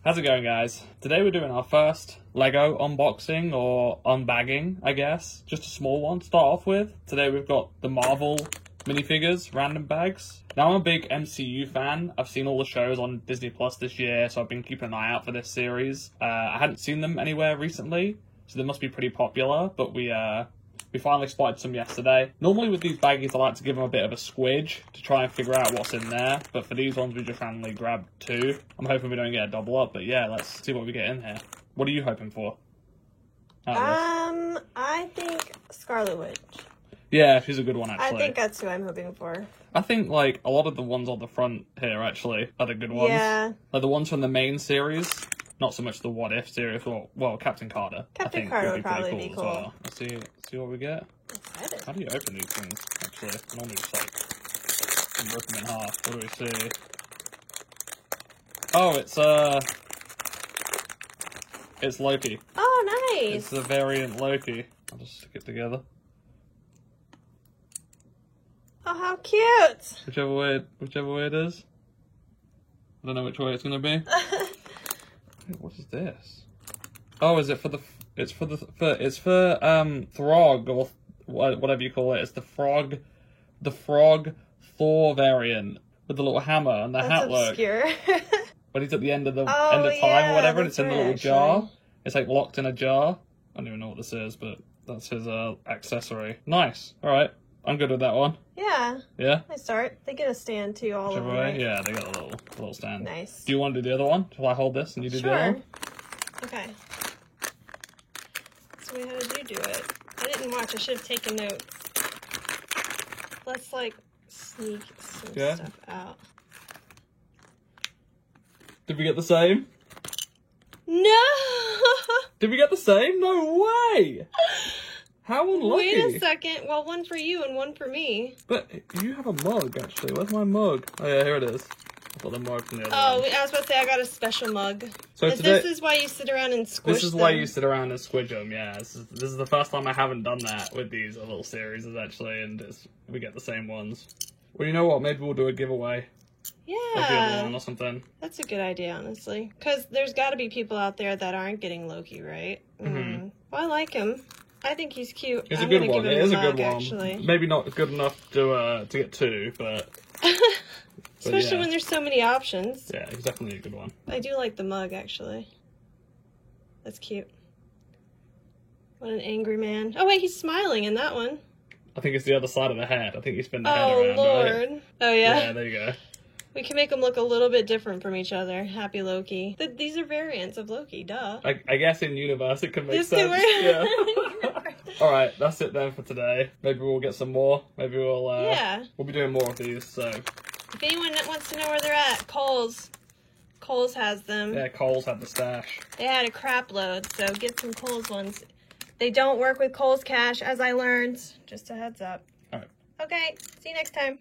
How's it going, guys? Today we're doing our first Lego unboxing or unbagging, I guess. Just a small one to start off with. Today we've got the Marvel minifigures, random bags. Now I'm a big MCU fan. I've seen all the shows on Disney Plus this year, so I've been keeping an eye out for this series. I hadn't seen them anywhere recently, so they must be pretty popular, but we finally spotted some yesterday. Normally with these baggies, I like to give them a bit of a squidge to try and figure out what's in there. But for these ones, we just randomly grabbed two. I'm hoping we don't get a double up, but yeah, let's see what we get in here. What are you hoping for? I think Scarlet Witch. Yeah, she's a good one, actually. I think that's who I'm hoping for. I think, like, a lot of the ones on the front here, actually, are the good ones. Yeah. Like, the ones from the main series. Not so much the What If series, well, Captain Carter. Captain Carter would probably be cool. As well. Let's see what we get. Excited. How do you open these things, actually? I normally just, like, rip them in half. What do we see? Oh, it's Loki. Oh, nice. It's the variant Loki. I'll just stick it together. Oh, how cute. Whichever way it is. I don't know which way it's gonna be. What is this? Oh, is it for the? It's for Throg or whatever you call it. It's the Frog Thor variant with the little hammer and the hat look. Obscure. But he's at the end of time or whatever, and it's in the little jar. It's like locked in a jar. I don't even know what this is, but that's his accessory. Nice. All right, I'm good with that one. Yeah. Yeah. Nice start. They get a stand too, all of them. Right? Yeah, they got a little stand. Nice. Do you want to do the other one? Shall I hold this and you do the other one? Okay. So how did you do it? I didn't watch. I should have taken notes. Let's like sneak some stuff out. Did we get the same? No! Did we get the same? No way! How unlucky. Wait a second. Well, one for you and one for me. But you have a mug, actually. Where's my mug? Oh, yeah, here it is. I thought the mug from the other one. I was about to say I got a special mug. So this is why you sit around and squish This is them. why you sit around and squidge them, yeah. This is the first time I haven't done that with these little series, actually, and we get the same ones. Well, you know what? Maybe we'll do a giveaway. Yeah. Of the other one or something. That's a good idea, honestly. Because there's got to be people out there that aren't getting Loki, right? Mm-hmm. Well, I like him. I think he's cute. It's a good one. It is a good one. Actually. Maybe not good enough to get two, but... Especially when there's so many options. Yeah, it's definitely a good one. I do like the mug, actually. That's cute. What an angry man. Oh, wait, he's smiling in that one. I think it's the other side of the head. I think you spin the head around. Oh, Lord. Right? Oh, yeah? Yeah, there you go. We can make them look a little bit different from each other. Happy Loki. These are variants of Loki, duh. I guess in universe it can make This sense. can work. Yeah. Alright, that's it then for today. Maybe we'll get some more. Maybe we'll be doing more of these, so... If anyone wants to know where they're at, Kohl's. Kohl's has them. Yeah, Kohl's had the stash. They had a crap load, so get some Kohl's ones. They don't work with Kohl's Cash, as I learned. Just a heads up. Alright. Okay, see you next time.